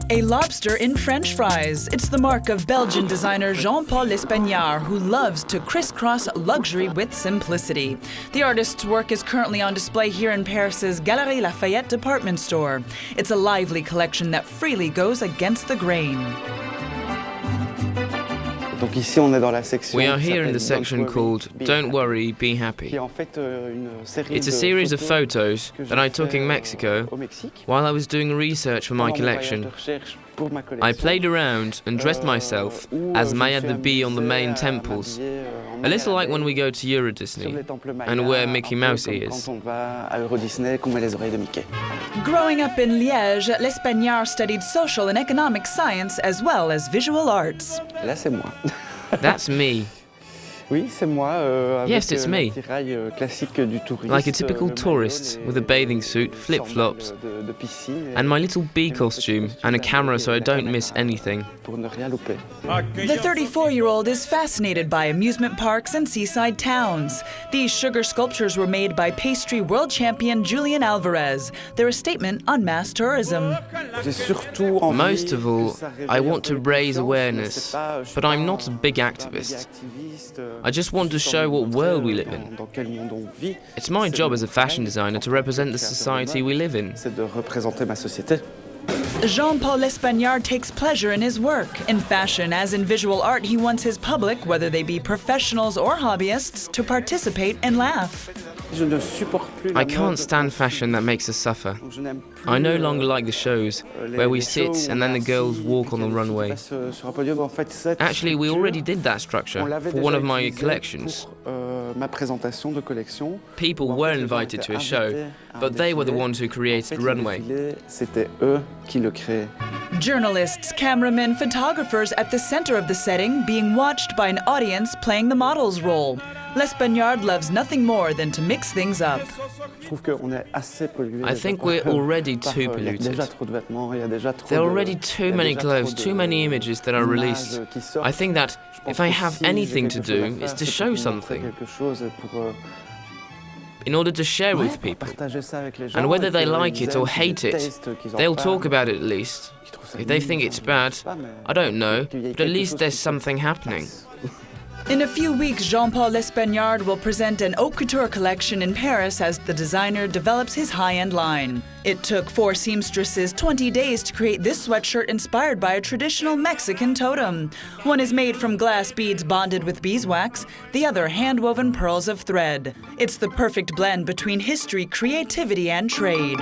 A lobster in French fries. It's the mark of Belgian designer Jean-Paul Lespagnard, who loves to crisscross luxury with simplicity. The artist's work is currently on display here in Paris's Galeries Lafayette department store. It's a lively collection that freely goes against the grain. We are here in the section called Don't Worry, Be Happy. It's a series of photos that I took in Mexico while I was doing research for my collection. I played around and dressed myself as Maya the Bee on the main temples, a little like when we go to Euro Disney and wear Mickey Mouse ears. Growing up in Liège, Lespagnard studied social and economic science as well as visual arts. That's me. Yes, it's me. Like a typical tourist with a bathing suit, flip-flops, and my little bee costume and a camera so I don't miss anything. The 34-year-old is fascinated by amusement parks and seaside towns. These sugar sculptures were made by pastry world champion Julian Alvarez. They're a statement on mass tourism. Most of all, I want to raise awareness, but I'm not a big activist. I just want to show what world we live in. It's my job as a fashion designer to represent the society we live in. Jean-Paul Lespagnard takes pleasure in his work. In fashion, as in visual art, he wants his public, whether they be professionals or hobbyists, to participate and laugh. I can't stand fashion that makes us suffer. I no longer like the shows where we sit and then the girls walk on the runway. Actually, we already did that structure for one of my collections. People were invited to a show, but they were the ones who created the runway. Journalists, cameramen, photographers at the center of the setting, being watched by an audience playing the model's role. Lespagnard loves nothing more than to mix things up. I think we're already too polluted. There are already too many clothes, too many images that are released. I think that if I have anything to do, it's to show something, in order to share with people. And whether they like it or hate it, they'll talk about it at least. If they think it's bad, I don't know, but at least there's something happening. In a few weeks, Jean-Paul Lespagnard will present an Haute Couture collection in Paris as the designer develops his high-end line. It took 4 seamstresses 20 days to create this sweatshirt inspired by a traditional Mexican totem. One is made from glass beads bonded with beeswax, the other hand-woven pearls of thread. It's the perfect blend between history, creativity, and trade.